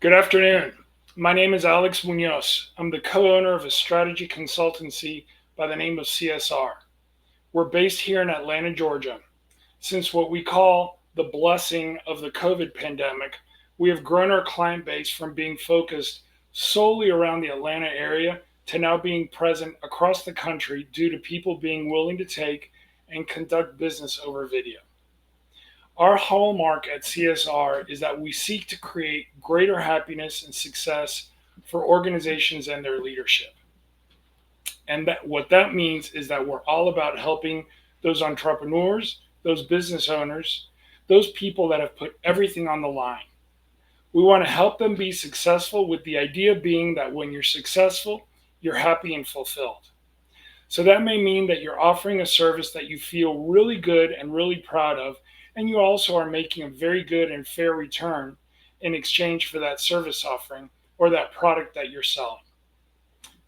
Good afternoon. My name is Alex Muñoz. I'm the co owner of a strategy consultancy by the name of CSR. We're based here in Atlanta, Georgia. Since what we call the blessing of the COVID pandemic, we have grown our client base from being focused solely around the Atlanta area to now being present across the country due to people being willing to take and conduct business over video. Our hallmark at CSR is that we seek to create greater happiness and success for organizations and their leadership. And that what that means is that we're all about helping those entrepreneurs, those business owners, those people that have put everything on the line. We want to help them be successful with the idea being that when you're successful, you're happy and fulfilled. So that may mean that you're offering a service that you feel really good and really proud of, and you also are making a very good and fair return in exchange for that service offering or that product that you're selling.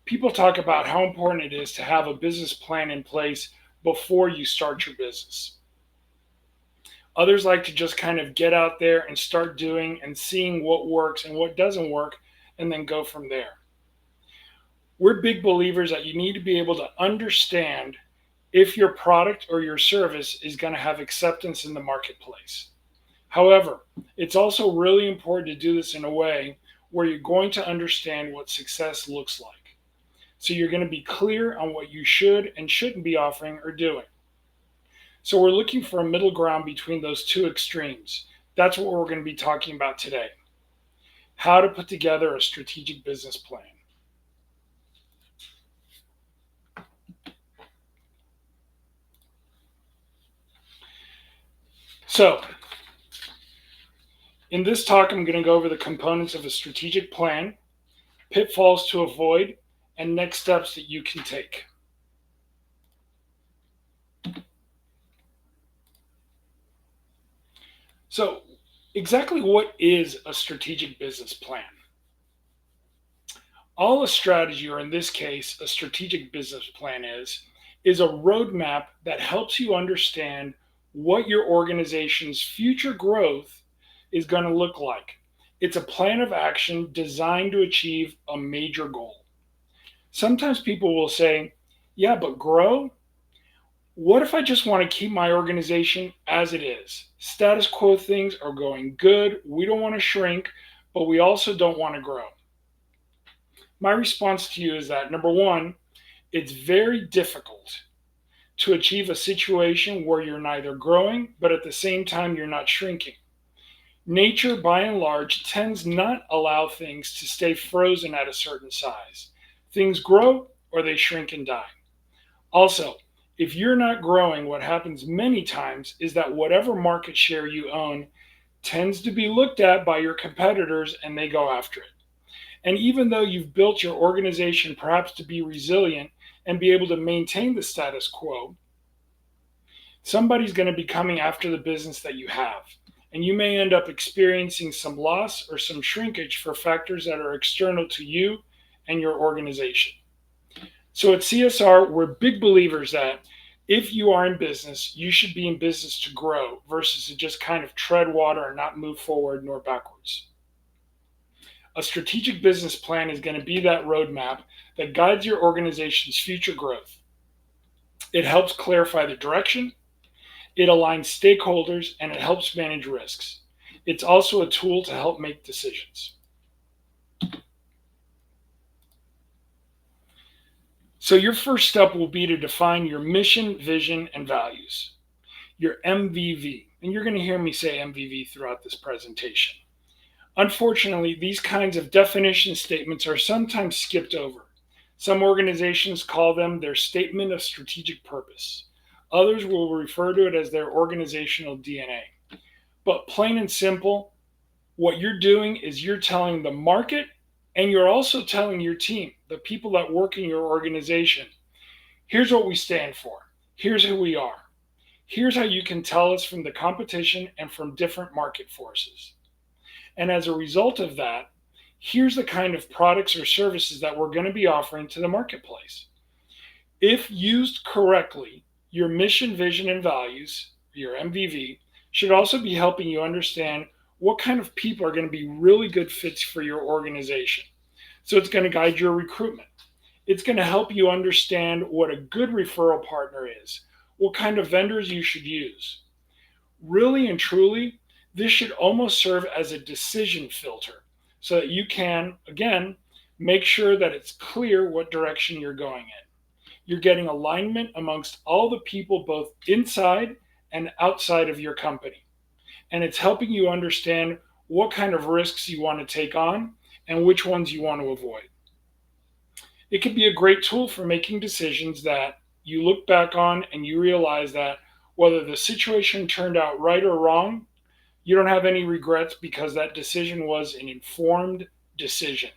People talk about how important it is to have a business plan in place before you start your business. Others like to just kind of get out there and start doing and seeing what works and what doesn't work and then go from there. We're big believers that you need to be able to understand if your product or your service is going to have acceptance in the marketplace. However, it's also really important to do this in a way where you're going to understand what success looks like. So you're going to be clear on what you should and shouldn't be offering or doing. So we're looking for a middle ground between those two extremes. That's what we're going to be talking about today. How to put together a strategic business plan. So, in this talk, I'm going to go over the components of a strategic plan, pitfalls to avoid, and next steps that you can take. So, exactly what is a strategic business plan? All a strategy, or in this case, a strategic business plan is a roadmap that helps you understand what your organization's future growth is going to look like. It's a plan of action designed to achieve a major goal. Sometimes people will say, yeah, but grow? What if I just want to keep my organization as it is? Status quo things are going good. We don't want to shrink, but we also don't want to grow. My response to you is that number one, it's very difficult to achieve a situation where you're neither growing, but at the same time, you're not shrinking. Nature, by and large, tends not allow things to stay frozen at a certain size. Things grow or they shrink and die. Also, if you're not growing, what happens many times is that whatever market share you own tends to be looked at by your competitors and they go after it. And even though you've built your organization perhaps to be resilient and be able to maintain the status quo, somebody's going to be coming after the business that you have. And you may end up experiencing some loss or some shrinkage for factors that are external to you and your organization. So at CSR, we're big believers that if you are in business, you should be in business to grow versus to just kind of tread water and not move forward nor backwards. A strategic business plan is going to be that roadmap that guides your organization's future growth. It helps clarify the direction, it aligns stakeholders, and it helps manage risks. It's also a tool to help make decisions. So your first step will be to define your mission, vision, and values, your MVV. And you're going to hear me say MVV throughout this presentation. Unfortunately, these kinds of definition statements are sometimes skipped over. Some organizations call them their statement of strategic purpose. Others will refer to it as their organizational DNA. But plain and simple, what you're doing is you're telling the market and you're also telling your team, the people that work in your organization, here's what we stand for. Here's who we are. Here's how you can tell us from the competition and from different market forces. And as a result of that, here's the kind of products or services that we're going to be offering to the marketplace. If used correctly, your mission, vision, and values, your MVV, should also be helping you understand what kind of people are going to be really good fits for your organization. So it's going to guide your recruitment. It's going to help you understand what a good referral partner is, what kind of vendors you should use. Really and truly, this should almost serve as a decision filter so that you can, again, make sure that it's clear what direction you're going in. You're getting alignment amongst all the people both inside and outside of your company. And it's helping you understand what kind of risks you want to take on and which ones you want to avoid. It can be a great tool for making decisions that you look back on and you realize that whether the situation turned out right or wrong, you don't have any regrets because that decision was an informed decision.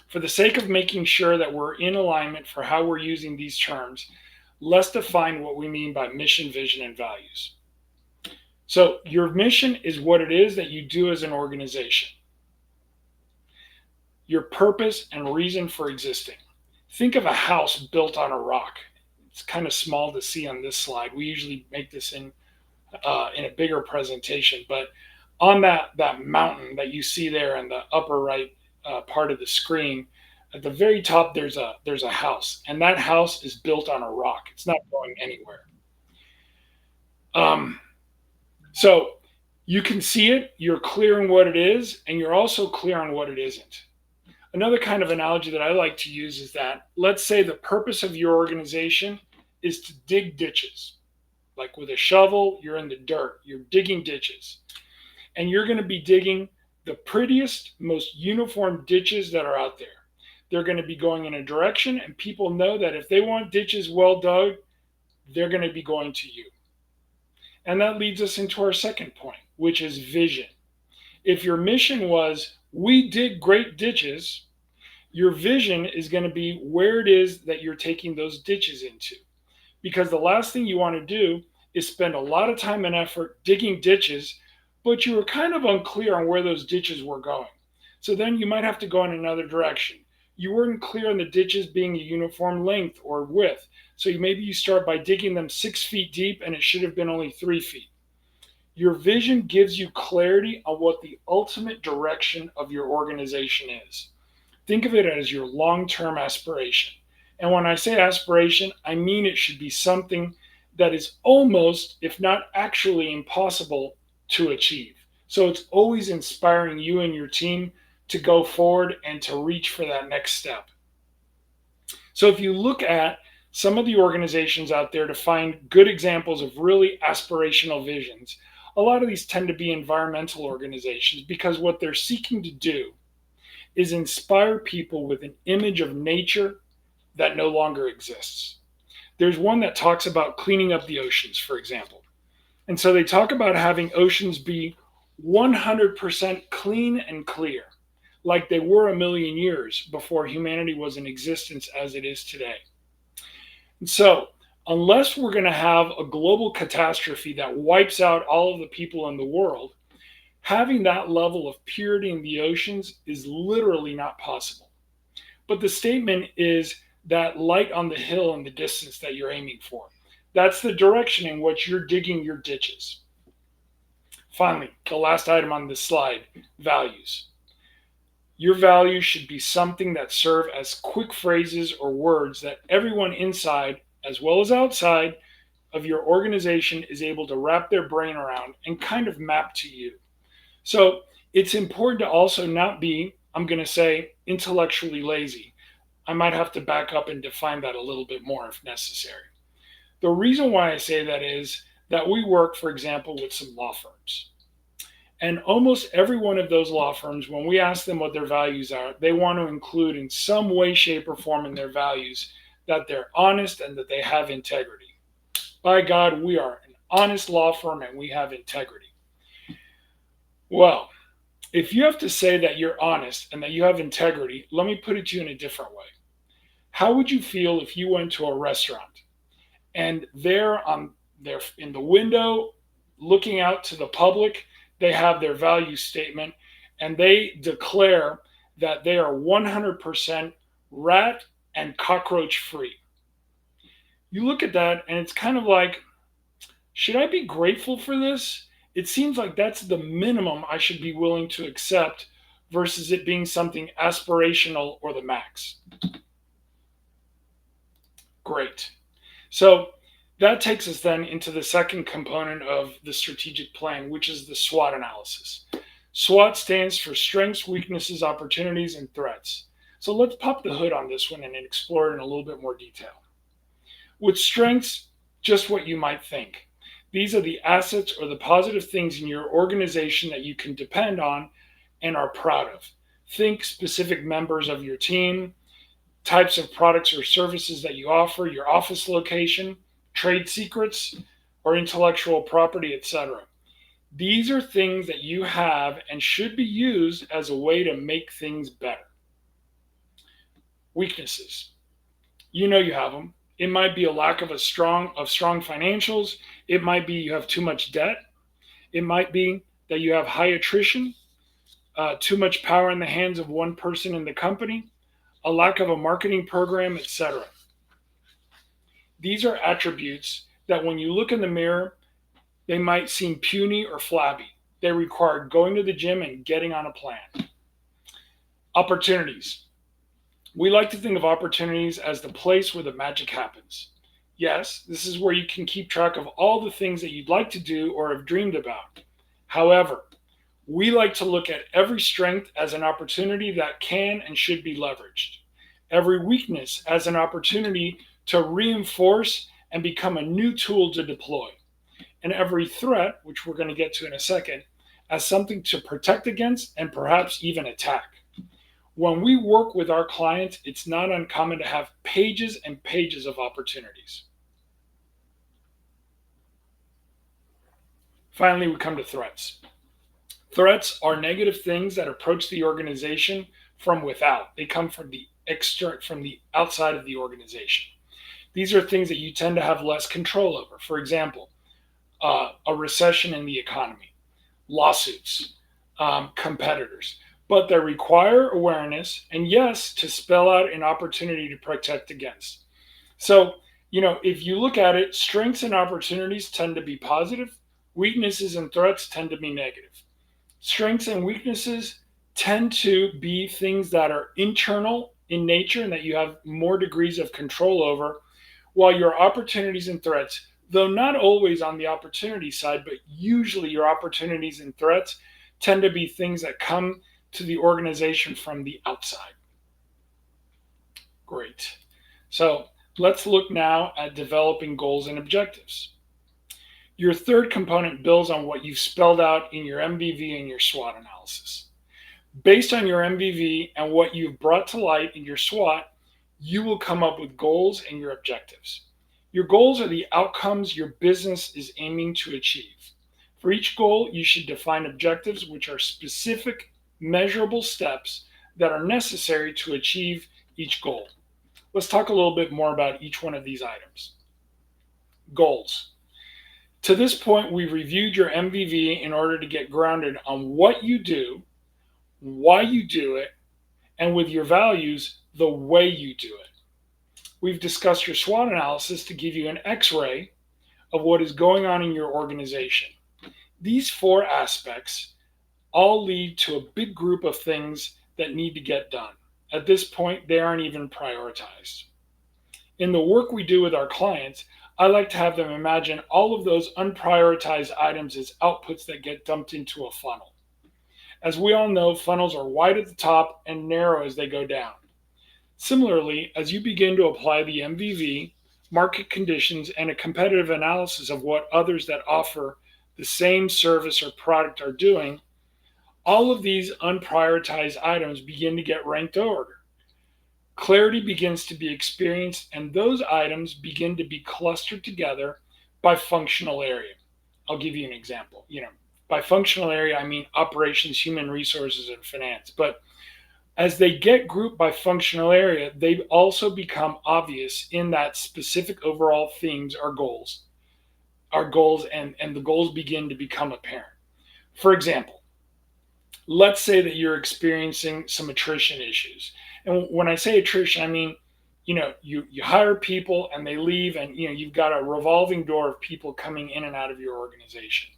For the sake of making sure that we're in alignment for how we're using these terms, let's define what we mean by mission, vision, and values. So, your mission is what it is that you do as an organization, your purpose and reason for existing. Think of a house built on a rock. It's kind of small to see on this slide. We usually make this in a bigger presentation, but on that mountain that you see there in the upper right part of the screen, at the very top there's a house, and that house is built on a rock. It's not going anywhere. Um, so you can see it. You're clear on what it is, and you're also clear on what it isn't. Another kind of analogy that I like to use is that let's say the purpose of your organization is to dig ditches. Like with a shovel, you're in the dirt, you're digging ditches. And you're going to be digging the prettiest, most uniform ditches that are out there. They're going to be going in a direction, and people know that if they want ditches well dug, they're going to be going to you. And that leads us into our second point, which is vision. If your mission was, we dig great ditches, your vision is going to be where it is that you're taking those ditches into. Because the last thing you want to do is spend a lot of time and effort digging ditches, but you were kind of unclear on where those ditches were going. So then you might have to go in another direction. You weren't clear on the ditches being a uniform length or width. So maybe you start by digging them 6 feet deep and it should have been only 3 feet. Your vision gives you clarity on what the ultimate direction of your organization is. Think of it as your long-term aspiration. And when I say aspiration, I mean it should be something that is almost, if not actually, impossible to achieve. So it's always inspiring you and your team to go forward and to reach for that next step. So if you look at some of the organizations out there to find good examples of really aspirational visions, a lot of these tend to be environmental organizations because what they're seeking to do is inspire people with an image of nature that no longer exists. There's one that talks about cleaning up the oceans, for example. And so they talk about having oceans be 100% clean and clear, like they were a million years before humanity was in existence as it is today. And so, unless we're going to have a global catastrophe that wipes out all of the people in the world, having that level of purity in the oceans is literally not possible. But the statement is that light on the hill in the distance that you're aiming for. That's the direction in which you're digging your ditches. Finally, the last item on this slide, values. Your values should be something that serve as quick phrases or words that everyone inside as well as outside of your organization is able to wrap their brain around and kind of map to you. So it's important to also not be, I'm going to say, intellectually lazy. I might have to back up and define that a little bit more if necessary. The reason why I say that is that we work, for example, with some law firms. And almost every one of those law firms, when we ask them what their values are, they want to include in some way, shape, or form in their values that they're honest and that they have integrity. By God, we are an honest law firm and we have integrity. Well, if you have to say that you're honest and that you have integrity, let me put it to you in a different way. How would you feel if you went to a restaurant and there in the window looking out to the public, they have their value statement and they declare that they are 100% rat and cockroach free. You look at that and it's kind of like, should I be grateful for this? It seems like that's the minimum I should be willing to accept versus it being something aspirational or the max. Great. So that takes us then into the second component of the strategic plan, which is the SWOT analysis. SWOT stands for strengths, weaknesses, opportunities, and threats. So let's pop the hood on this one and explore it in a little bit more detail. With strengths, just what you might think. These are the assets or the positive things in your organization that you can depend on and are proud of. Think specific members of your team, types of products or services that you offer, your office location, trade secrets, or intellectual property, etc. These are things that you have and should be used as a way to make things better. Weaknesses. You know you have them. It might be a lack of strong financials. It might be you have too much debt. It might be that you have high attrition, too much power in the hands of one person in the company, a lack of a marketing program, etc. These are attributes that when you look in the mirror, they might seem puny or flabby. They require going to the gym and getting on a plan. Opportunities. We like to think of opportunities as the place where the magic happens. Yes, this is where you can keep track of all the things that you'd like to do or have dreamed about. However, we like to look at every strength as an opportunity that can and should be leveraged. Every weakness as an opportunity to reinforce and become a new tool to deploy. And every threat, which we're going to get to in a second, as something to protect against and perhaps even attack. When we work with our clients, it's not uncommon to have pages and pages of opportunities. Finally, we come to threats. Threats are negative things that approach the organization from without. They come from the outside of the organization. These are things that you tend to have less control over. For example, a recession in the economy, lawsuits, competitors. But they require awareness and, yes, to spell out an opportunity to protect against. So, if you look at it, strengths and opportunities tend to be positive. Weaknesses and threats tend to be negative. Strengths and weaknesses tend to be things that are internal in nature and that you have more degrees of control over, while your opportunities and threats, though not always on the opportunity side, but usually your opportunities and threats tend to be things that come to the organization from the outside. Great. So let's look now at developing goals and objectives. Your third component builds on what you've spelled out in your MVV and your SWOT analysis. Based on your MVV and what you've brought to light in your SWOT, you will come up with goals and your objectives. Your goals are the outcomes your business is aiming to achieve. For each goal, you should define objectives, which are specific, measurable steps that are necessary to achieve each goal. Let's talk a little bit more about each one of these items. Goals. To this point, we've reviewed your MVV in order to get grounded on what you do, why you do it, and with your values, the way you do it. We've discussed your SWOT analysis to give you an X-ray of what is going on in your organization. These four aspects all lead to a big group of things that need to get done. At this point, they aren't even prioritized. In the work we do with our clients, I like to have them imagine all of those unprioritized items as outputs that get dumped into a funnel. As we all know, funnels are wide at the top and narrow as they go down. Similarly, as you begin to apply the MVV, market conditions, and a competitive analysis of what others that offer the same service or product are doing, all of these unprioritized items begin to get ranked order. Clarity begins to be experienced, and those items begin to be clustered together by functional area. I'll give you an example. By functional area, I mean operations, human resources, and finance. But as they get grouped by functional area, they also become obvious in that specific overall themes are goals. And the goals begin to become apparent. For example, let's say that you're experiencing some attrition issues. And when I say attrition, I mean, you hire people and they leave, and you've got a revolving door of people coming in and out of your organization.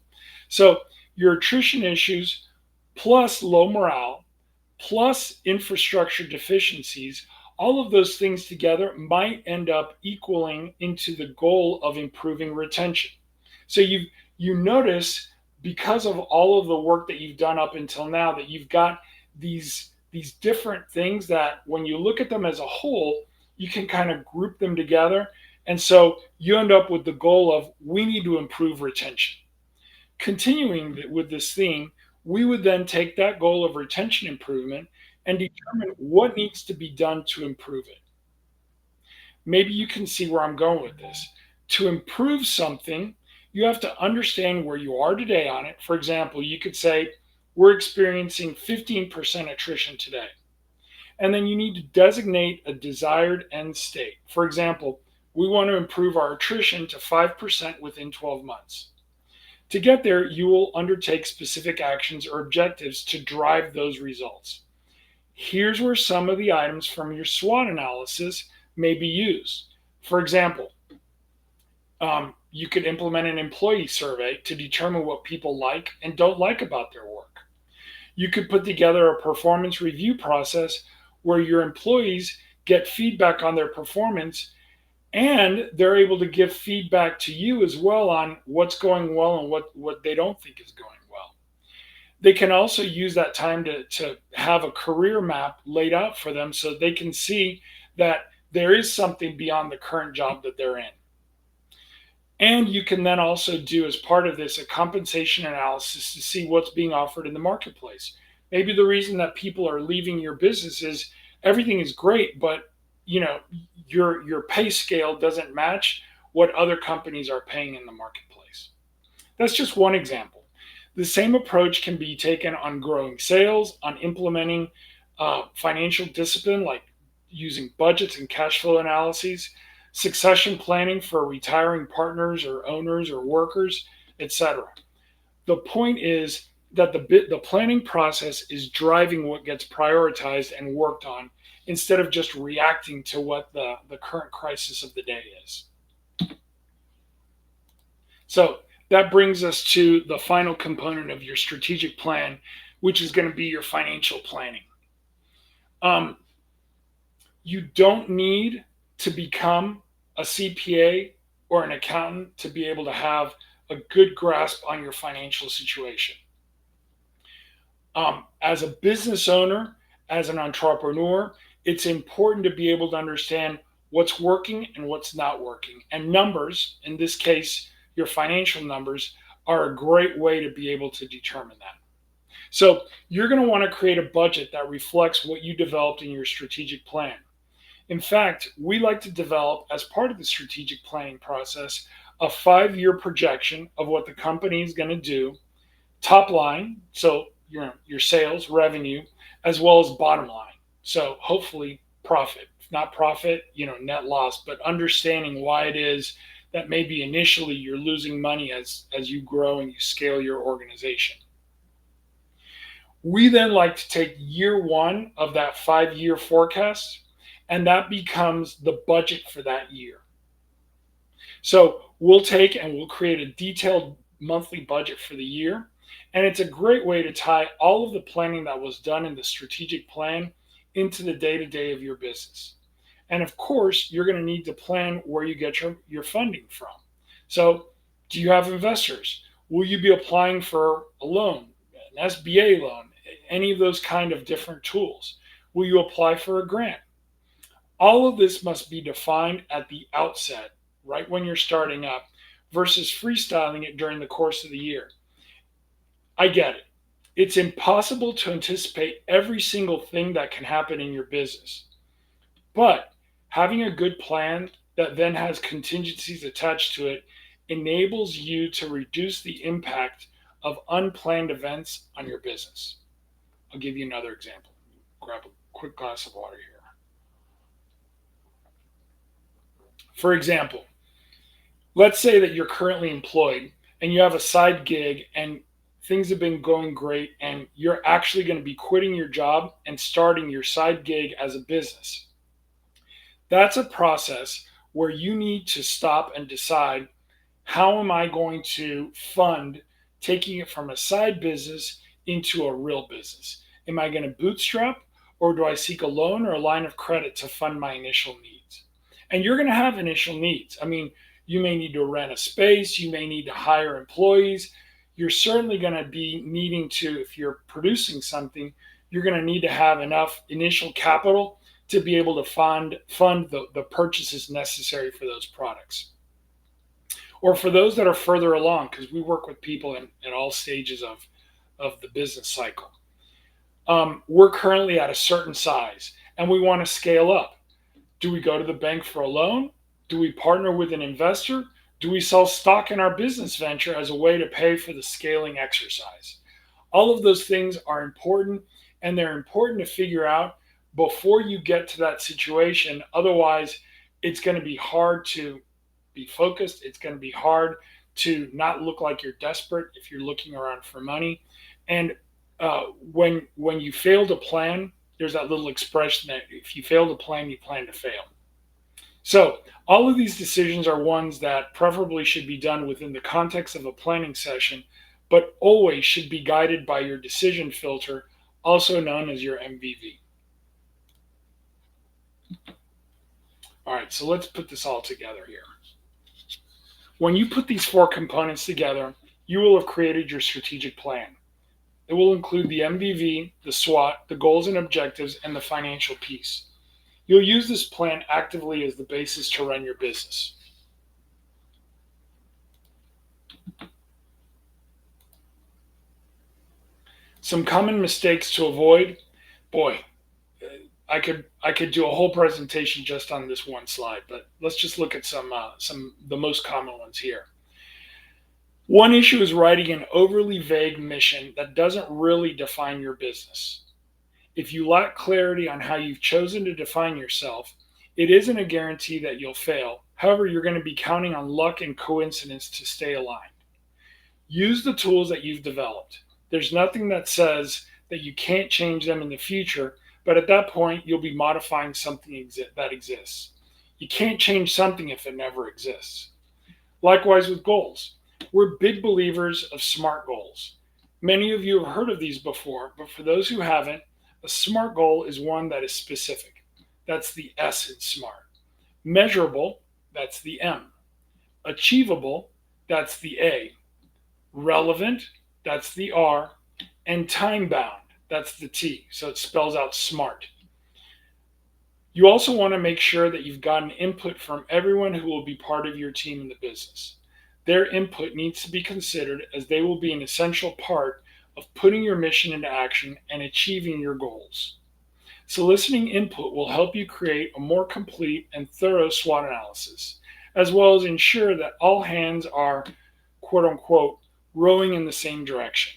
So your attrition issues plus low morale plus infrastructure deficiencies, all of those things together might end up equaling into the goal of improving retention. So you notice, because of all of the work that you've done up until now, that you've got these different things that when you look at them as a whole, you can kind of group them together. And so you end up with the goal of we need to improve retention. Continuing with this theme, we would then take that goal of retention improvement and determine what needs to be done to improve it. Maybe you can see where I'm going with this. To improve something, you have to understand where you are today on it. For example, you could say, we're experiencing 15% attrition today. And then you need to designate a desired end state. For example, we want to improve our attrition to 5% within 12 months. To get there, you will undertake specific actions or objectives to drive those results. Here's where some of the items from your SWOT analysis may be used. For example, you could implement an employee survey to determine what people like and don't like about their work. You could put together a performance review process where your employees get feedback on their performance and they're able to give feedback to you as well on what's going well and what they don't think is going well. They can also use that time to have a career map laid out for them so they can see that there is something beyond the current job that they're in. And you can then also do, as part of this, a compensation analysis to see what's being offered in the marketplace. Maybe the reason that people are leaving your business is everything is great, but your pay scale doesn't match what other companies are paying in the marketplace. That's just one example. The same approach can be taken on growing sales, on implementing financial discipline like using budgets and cash flow analyses, succession planning for retiring partners or owners or workers, etc. The point is that the planning process is driving what gets prioritized and worked on instead of just reacting to what the current crisis of the day is. So that brings us to the final component of your strategic plan, which is going to be your financial planning. You don't need to become a CPA or an accountant to be able to have a good grasp on your financial situation. As a business owner, as an entrepreneur, it's important to be able to understand what's working and what's not working. And numbers, in this case, your financial numbers, are a great way to be able to determine that. So you're going to want to create a budget that reflects what you developed in your strategic plan. In fact, we like to develop, as part of the strategic planning process, a 5-year projection of what the company is going to do, top line, so your sales, revenue, as well as bottom line. So hopefully profit, if not profit, net loss, but understanding why it is that maybe initially you're losing money as you grow and you scale your organization. We then like to take year one of that 5-year forecast, and that becomes the budget for that year. So we'll take and we'll create a detailed monthly budget for the year. And it's a great way to tie all of the planning that was done in the strategic plan into the day-to-day of your business. And of course, you're going to need to plan where you get your funding from. So do you have investors? Will you be applying for a loan, an SBA loan, any of those kind of different tools? Will you apply for a grant? All of this must be defined at the outset, right when you're starting up, versus freestyling it during the course of the year. I get it. It's impossible to anticipate every single thing that can happen in your business. But having a good plan that then has contingencies attached to it enables you to reduce the impact of unplanned events on your business. I'll give you another example. Grab a quick glass of water here. For example, let's say that you're currently employed and you have a side gig and things have been going great and you're actually going to be quitting your job and starting your side gig as a business. That's a process where you need to stop and decide, how am I going to fund taking it from a side business into a real business. Am I going to bootstrap, or do I seek a loan or a line of credit to fund my initial needs? And you're going to have initial needs. I mean, you may need to rent a space, you may need to hire employees. You're certainly going to be needing to, if you're producing something, you're going to need to have enough initial capital to be able to fund the purchases necessary for those products. Or for those that are further along, because we work with people in all stages of the business cycle. We're currently at a certain size and we want to scale up. Do we go to the bank for a loan? Do we partner with an investor? Do we sell stock in our business venture as a way to pay for the scaling exercise? All of those things are important, and they're important to figure out before you get to that situation. Otherwise, it's going to be hard to be focused. It's going to be hard to not look like you're desperate if you're looking around for money. And when you fail to plan, there's that little expression that if you fail to plan, you plan to fail. So all of these decisions are ones that preferably should be done within the context of a planning session, but always should be guided by your decision filter, also known as your MVV. All right, so let's put this all together here. When you put these four components together, you will have created your strategic plan. It will include the MVV, the SWOT, the goals and objectives, and the financial piece. You'll use this plan actively as the basis to run your business. Some common mistakes to avoid. Boy, I could do a whole presentation just on this one slide, but let's just look at some the most common ones here. One issue is writing an overly vague mission that doesn't really define your business. If you lack clarity on how you've chosen to define yourself, it isn't a guarantee that you'll fail. However, you're going to be counting on luck and coincidence to stay aligned. Use the tools that you've developed. There's nothing that says that you can't change them in the future, but at that point, you'll be modifying something that exists. You can't change something if it never exists. Likewise with goals. We're big believers of SMART goals. Many of you have heard of these before, but for those who haven't, a SMART goal is one that is specific. That's the S in SMART. Measurable, that's the M. Achievable, that's the A. Relevant, that's the R. And time bound, that's the T. So it spells out SMART. You also want to make sure that you've gotten input from everyone who will be part of your team in the business. Their input needs to be considered, as they will be an essential part of putting your mission into action and achieving your goals. Soliciting input will help you create a more complete and thorough SWOT analysis, as well as ensure that all hands are, quote unquote, rowing in the same direction.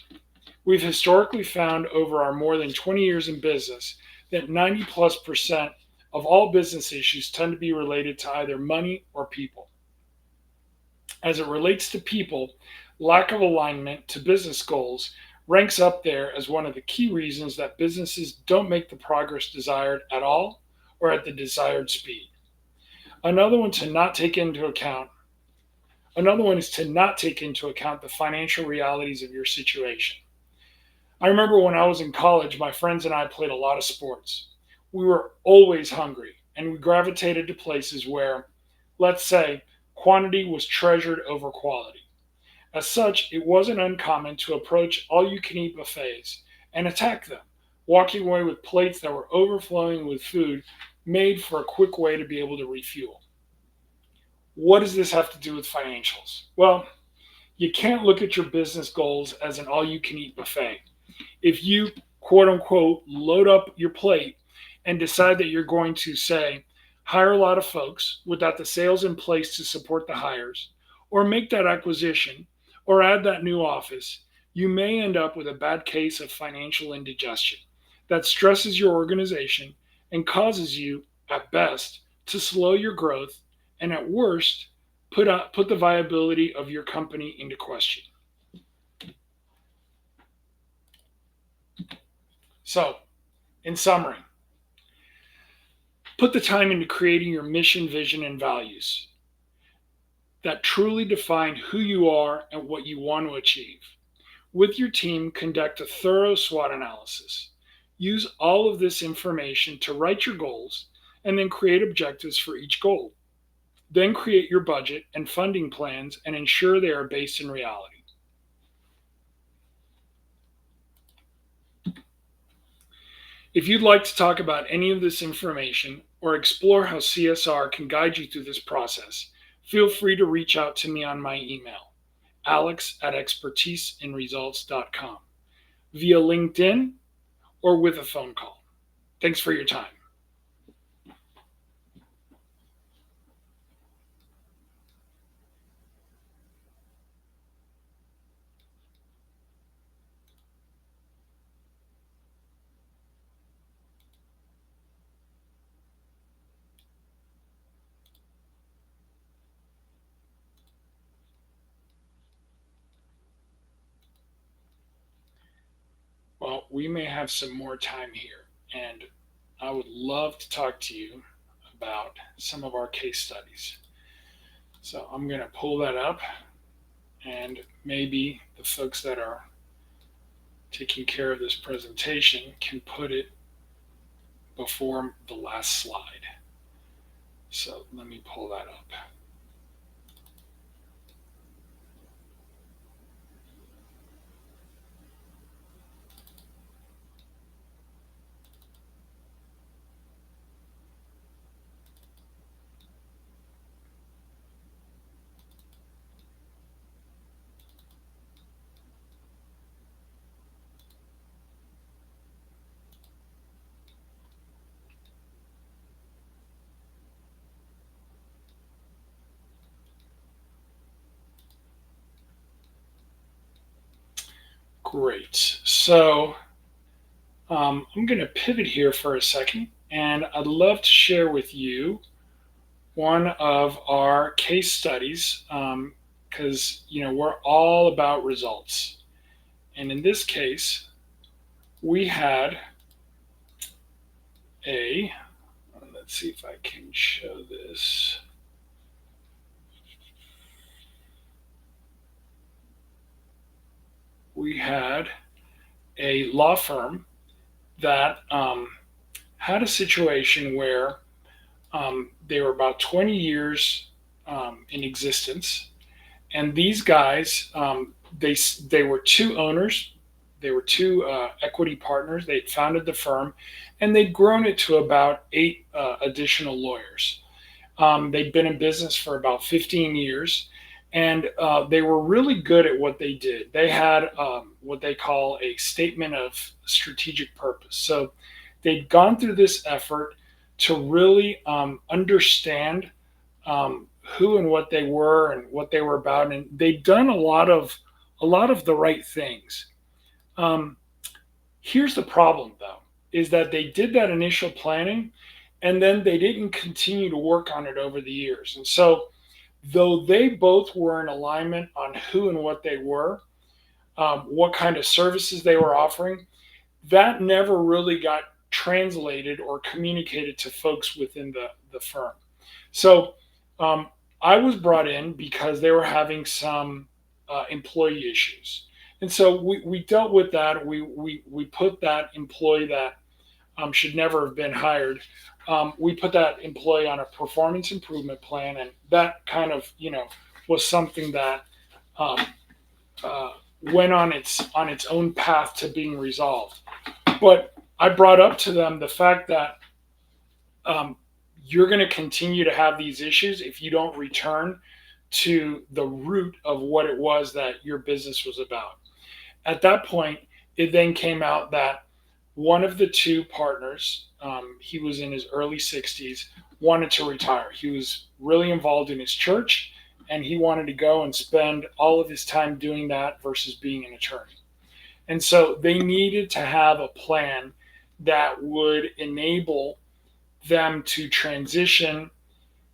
We've historically found over our more than 20 years in business that 90+% of all business issues tend to be related to either money or people. As it relates to people, lack of alignment to business goals ranks up there as one of the key reasons that businesses don't make the progress desired at all or at the desired speed. Another one is to not take into account the financial realities of your situation. I remember when I was in college, my friends and I played a lot of sports. We were always hungry, and we gravitated to places where, let's say, quantity was treasured over quality. As such, it wasn't uncommon to approach all-you-can-eat buffets and attack them, walking away with plates that were overflowing with food made for a quick way to be able to refuel. What does this have to do with financials? Well, you can't look at your business goals as an all-you-can-eat buffet. If you, quote-unquote, load up your plate and decide that you're going to, say, hire a lot of folks without the sales in place to support the hires, or make that acquisition, or add that new office, you may end up with a bad case of financial indigestion that stresses your organization and causes you, at best, to slow your growth, and at worst, put the viability of your company into question. So, in summary, put the time into creating your mission, vision, and values that truly define who you are and what you want to achieve. With your team, conduct a thorough SWOT analysis. Use all of this information to write your goals and then create objectives for each goal. Then create your budget and funding plans and ensure they are based in reality. If you'd like to talk about any of this information or explore how CSR can guide you through this process, feel free to reach out to me on my email, alex@expertiseinresults.com, via LinkedIn, or with a phone call. Thanks for your time. Well, we may have some more time here, and I would love to talk to you about some of our case studies. So I'm going to pull that up, and maybe the folks that are taking care of this presentation can put it before the last slide. So let me pull that up. Great. So I'm going to pivot here for a second, and I'd love to share with you one of our case studies because we're all about results. And in this case, we had let's see if I can show this. We had a law firm that had a situation where they were about 20 years in existence, and these guys, they were two owners, they were two equity partners. They'd founded the firm, and they'd grown it to about 8 additional lawyers. They'd been in business for about 15 years, and they were really good at what they did. They had what they call a statement of strategic purpose. So they'd gone through this effort to really understand who and what they were and what they were about, and they'd done a lot of the right things. Here's the problem, though, is that they did that initial planning, and then they didn't continue to work on it over the years. And so, though they both were in alignment on who and what they were, what kind of services they were offering, that never really got translated or communicated to folks within the firm. So I was brought in because they were having some employee issues. And so we dealt with that. We put that employee that should never have been hired. We put that employee on a performance improvement plan, and that kind of was something that went on its own path to being resolved. But I brought up to them the fact that you're going to continue to have these issues if you don't return to the root of what it was that your business was about. At that point, it then came out that one of the two partners, he was in his early 60s, wanted to retire. He was really involved in his church, and he wanted to go and spend all of his time doing that versus being an attorney. And so they needed to have a plan that would enable them to transition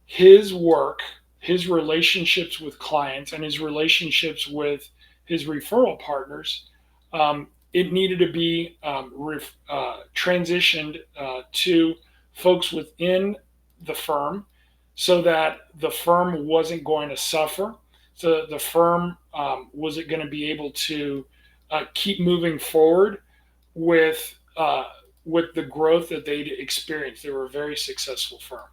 his work, his relationships with clients, and his relationships with his referral partners. It needed to be transitioned to folks within the firm so that the firm wasn't going to suffer, so that the firm wasn't going to be able to keep moving forward with the growth that they'd experienced. They were a very successful firm.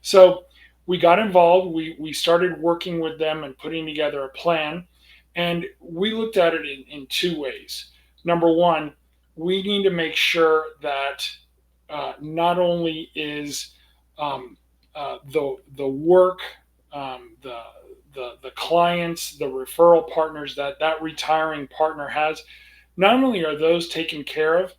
So we got involved. We started working with them and putting together a plan. And we looked at it in two ways. Number one, we need to make sure that not only is the work, the clients, the referral partners that retiring partner has, not only are those taken care of,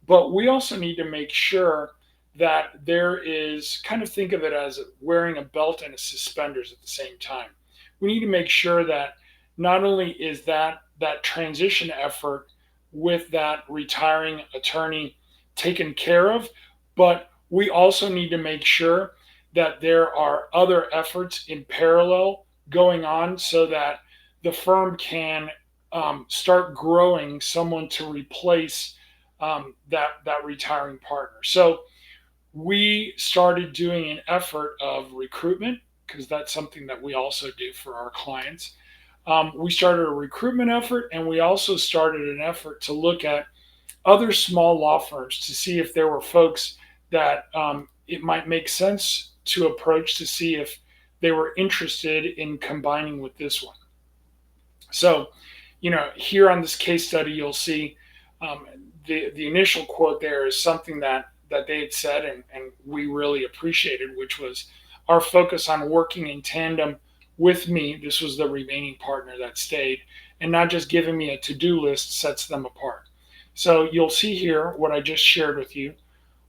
but we also need to make sure that there is, kind of think of it as wearing a belt and a suspenders at the same time. We need to make sure that not only is that transition effort with that retiring attorney taken care of, but we also need to make sure that there are other efforts in parallel going on so that the firm can start growing someone to replace that retiring partner. So we started doing an effort of recruitment because that's something that we also do for our clients. We started a recruitment effort, and we also started an effort to look at other small law firms to see if there were folks that it might make sense to approach to see if they were interested in combining with this one. So, here on this case study, you'll see the initial quote there is something that they had said, and we really appreciated, which was our focus on working in tandem with me. This was the remaining partner that stayed, and not just giving me a to-do list sets them apart. So you'll see here what I just shared with you.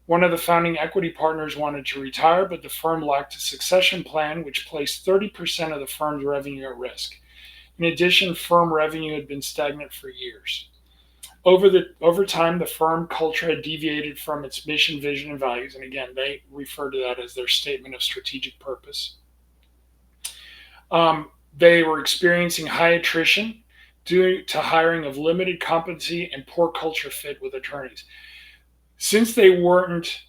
One of the founding equity partners wanted to retire, but the firm lacked a succession plan, which placed 30% of the firm's revenue at risk. In addition, firm revenue had been stagnant for years. Over time, the firm culture had deviated from its mission, vision, and values. And again, they refer to that as their statement of strategic purpose. They were experiencing high attrition due to hiring of limited competency and poor culture fit with attorneys. Since they weren't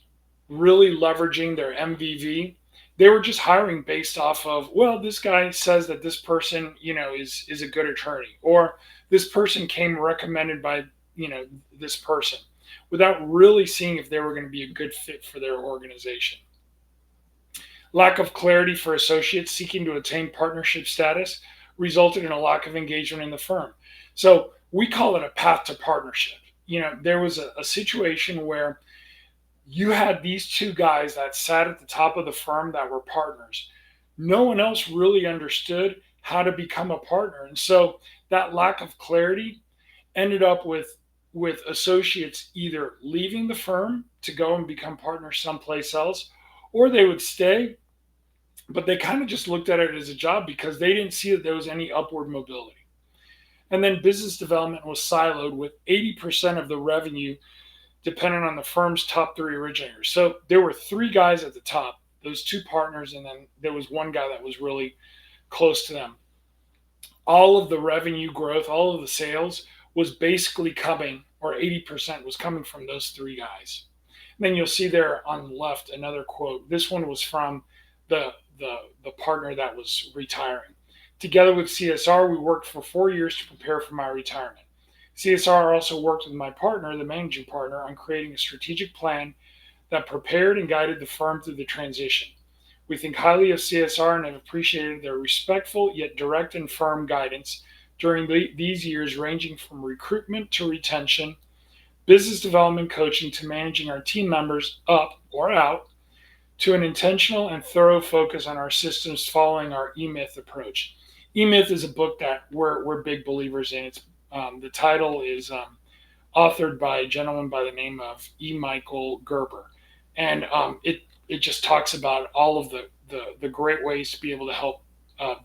really leveraging their MVV, they were just hiring based off of, well, this guy says that this person, is a good attorney, or this person came recommended by, this person, without really seeing if they were going to be a good fit for their organization. Lack of clarity for associates seeking to attain partnership status resulted in a lack of engagement in the firm. So we call it a path to partnership. There was a situation where you had these two guys that sat at the top of the firm that were partners. No one else really understood how to become a partner. And so that lack of clarity ended up with associates either leaving the firm to go and become partners someplace else, or they would stay, but they kind of just looked at it as a job because they didn't see that there was any upward mobility. And then business development was siloed, with 80% of the revenue dependent on the firm's top three originators. So there were three guys at the top, those two partners, and then there was one guy that was really close to them. All of the revenue growth, all of the sales was basically coming, or 80% was coming from those three guys. And then you'll see there on the left another quote. This one was from the partner that was retiring. Together with CSR, we worked for 4 years to prepare for my retirement. CSR also worked with my partner, the managing partner, on creating a strategic plan that prepared and guided the firm through the transition. We think highly of CSR and have appreciated their respectful yet direct and firm guidance during these years, ranging from recruitment to retention, business development coaching, to managing our team members up or out, to an intentional and thorough focus on our systems following our E-Myth approach. E-Myth is a book that we're big believers in. It's the title is authored by a gentleman by the name of E. Michael Gerber, and it just talks about all of the great ways to be able to help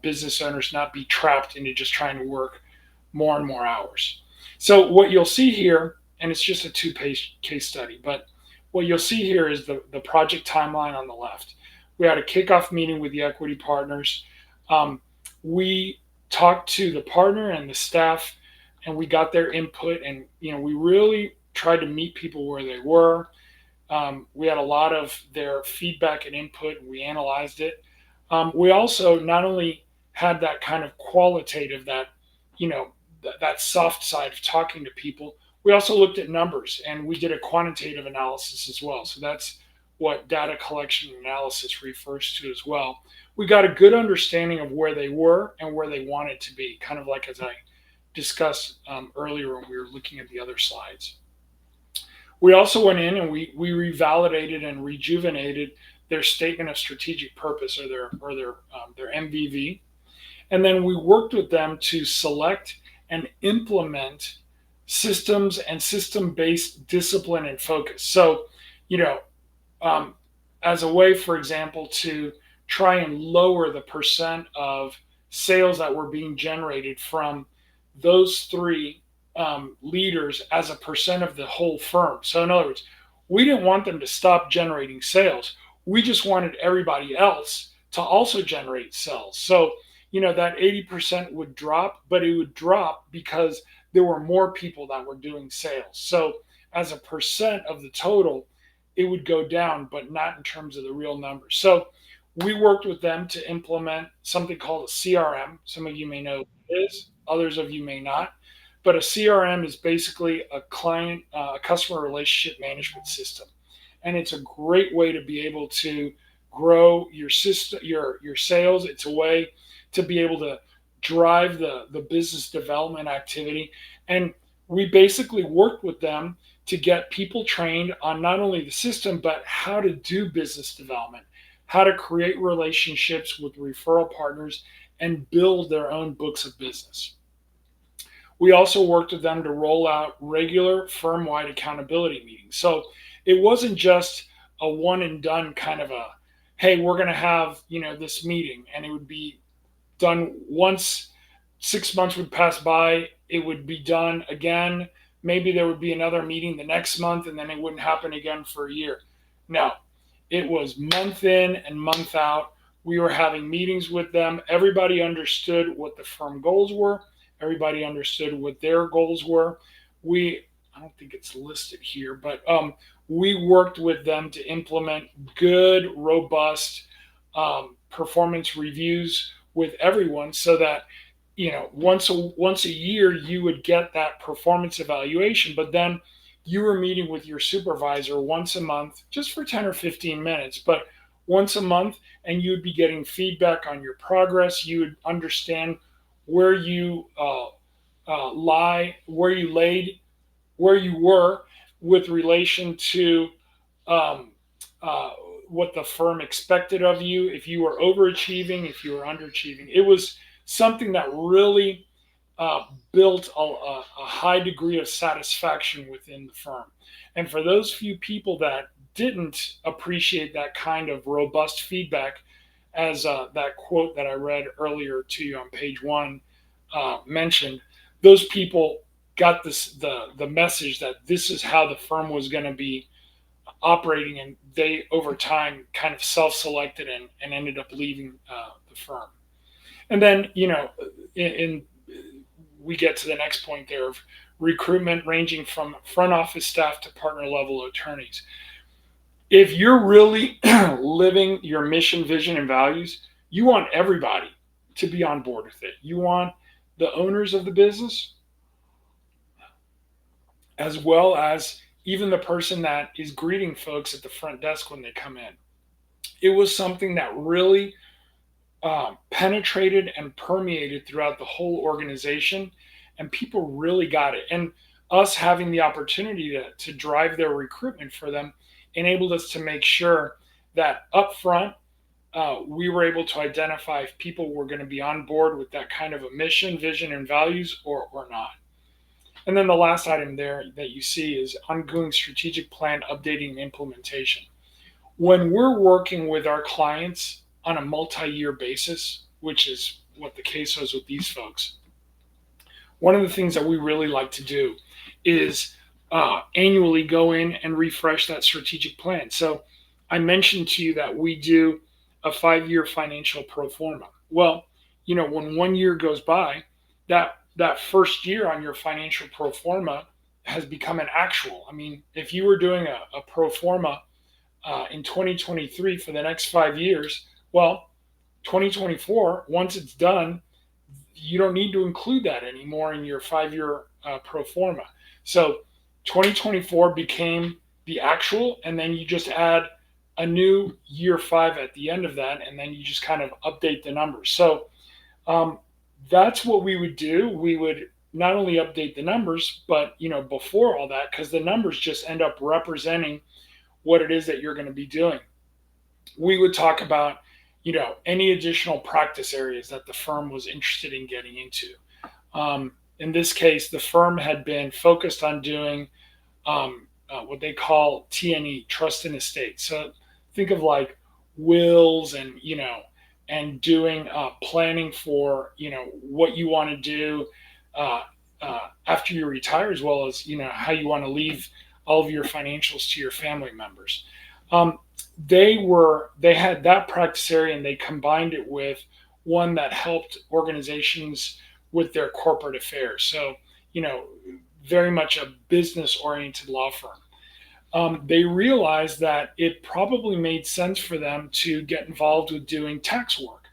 business owners not be trapped into just trying to work more and more hours. So what you'll see here, and it's just a 2-page case study, but what you'll see here is the project timeline on the left. We had a kickoff meeting with the equity partners. We talked to the partner and the staff, and we got their input, and we really tried to meet people where they were. We had a lot of their feedback and input, and we analyzed it. We also not only had that kind of qualitative, that that soft side of talking to people. We also looked at numbers and we did a quantitative analysis as well. So that's what data collection analysis refers to as well. We got a good understanding of where they were and where they wanted to be, kind of like as I discussed earlier when we were looking at the other slides. We also went in and we revalidated and rejuvenated their statement of strategic purpose or their MVV, and then we worked with them to select and implement systems and system-based discipline and focus. So, you know, um, as a way, for example, to try and lower the percent of sales that were being generated from those three leaders as a percent of the whole firm. So, in other words, we didn't want them to stop generating sales. We just wanted everybody else to also generate sales. So, that 80% would drop, but it would drop because there were more people that were doing sales. So, as a percent of the total, it would go down, but not in terms of the real numbers. So, we worked with them to implement something called a CRM. Some of you may know what it is, others of you may not. But a CRM is basically a customer relationship management system, and it's a great way to be able to grow your system, your sales. It's a way to be able to drive the business development activity, and we basically worked with them to get people trained on not only the system but how to do business development, how to create relationships with referral partners, and build their own books of business. We also worked with them to roll out regular firm-wide accountability meetings. So it wasn't just a one and done kind of a, hey, we're going to have, this meeting, and it would be done once. 6 months would pass by, it would be done again. Maybe there would be another meeting the next month, and then it wouldn't happen again for a year. No, it was month in and month out. We were having meetings with them. Everybody understood what the firm goals were. Everybody understood what their goals were. I don't think it's listed here, but we worked with them to implement good, robust performance reviews with everyone, so that once a year you would get that performance evaluation, but then you were meeting with your supervisor once a month, just for 10 or 15 minutes, but once a month, and you would be getting feedback on your progress. You would understand where you where you were with relation to um, what the firm expected of you, if you were overachieving, if you were underachieving. It was something that really built a high degree of satisfaction within the firm. And for those few people that didn't appreciate that kind of robust feedback, as that quote that I read earlier to you on page one mentioned, those people got the message that this is how the firm was going to be operating, and they over time kind of self-selected and ended up leaving the firm. And then we get to the next point there of recruitment, ranging from front office staff to partner level attorneys. If you're really living your mission, vision, and values, you want everybody to be on board with it. You want the owners of the business, as well as even the person that is greeting folks at the front desk when they come in. It was something that really penetrated and permeated throughout the whole organization, and people really got it. And us having the opportunity to drive their recruitment for them enabled us to make sure that up front, we were able to identify if people were going to be on board with that kind of a mission, vision, and values or not. And then the last item there that you see is ongoing strategic plan updating and implementation. When we're working with our clients on a multi-year basis, which is what the case was with these folks, one of the things that we really like to do is annually go in and refresh that strategic plan. So I mentioned to you that we do a 5-year financial pro forma. Well, when 1 year goes by, that first year on your financial pro forma has become an actual. I mean, if you were doing a pro forma in 2023 for the next 5 years, well, 2024, once it's done, you don't need to include that anymore in your 5 year pro forma. So 2024 became the actual, and then you just add a new year 5 at the end of that, and then you just kind of update the numbers. So um, that's what we would do. We would not only update the numbers, but before all that, because the numbers just end up representing what it is that you're going to be doing. We would talk about any additional practice areas that the firm was interested in getting into. In this case, the firm had been focused on doing what they call TNE, trust and estate. So think of like wills and doing planning for what you want to do after you retire, as well as how you want to leave all of your financials to your family members. Um, they had that practice area, and they combined it with one that helped organizations with their corporate affairs. So you know very much a business oriented law firm. They realized that it probably made sense for them to get involved with doing tax work.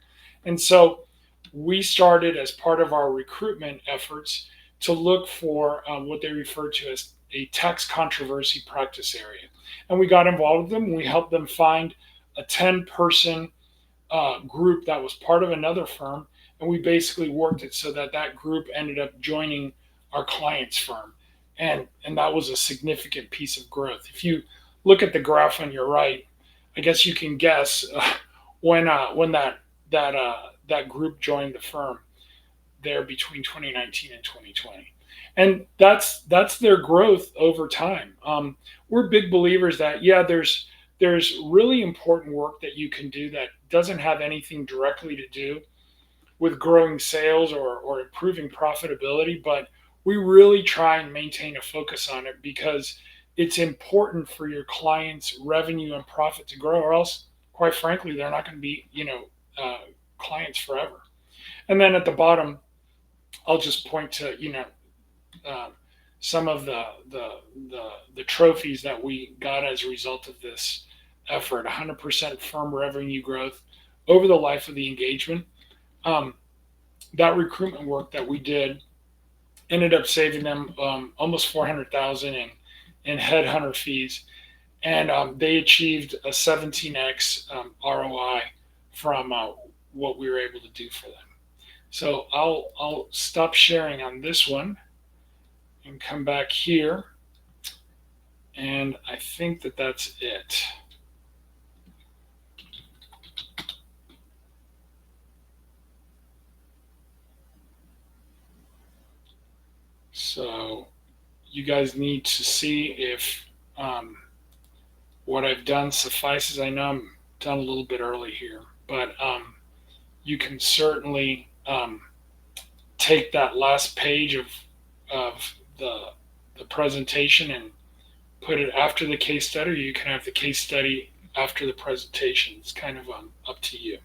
And so we started, as part of our recruitment efforts, to look for what they refer to as a tax controversy practice area. And we got involved with them. We helped them find a 10-person group that was part of another firm. And we basically worked it so that that group ended up joining our client's firm. And that was a significant piece of growth. If you look at the graph on your right, I guess you can guess when that group joined the firm there between 2019 and 2020, and that's their growth over time. We're big believers that there's really important work that you can do that doesn't have anything directly to do with growing sales or improving profitability, but we really try and maintain a focus on it because it's important for your clients' revenue and profit to grow, or else, quite frankly, they're not going to be, clients forever. And then at the bottom, I'll just point to, uh, some of the trophies that we got as a result of this effort. 100% firm revenue growth over the life of the engagement. Um, that recruitment work that we did ended up saving them almost 400,000 in headhunter fees, and they achieved a 17x ROI from what we were able to do for them. So I'll stop sharing on this one and come back here, and I think that that's it. So you guys need to see if what I've done suffices. I know I'm done a little bit early here, but you can certainly take that last page of the presentation and put it after the case study, or you can have the case study after the presentation. It's kind of up to you.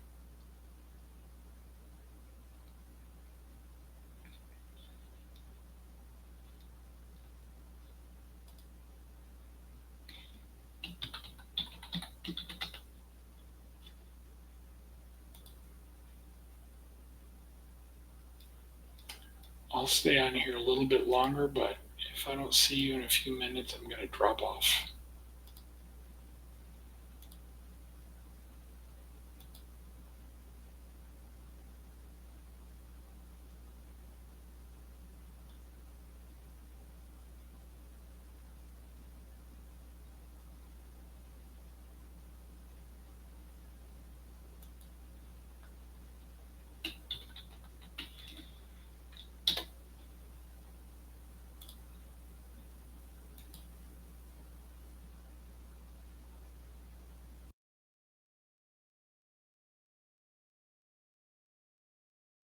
I'll stay on here a little bit longer, but if I don't see you in a few minutes, I'm going to drop off.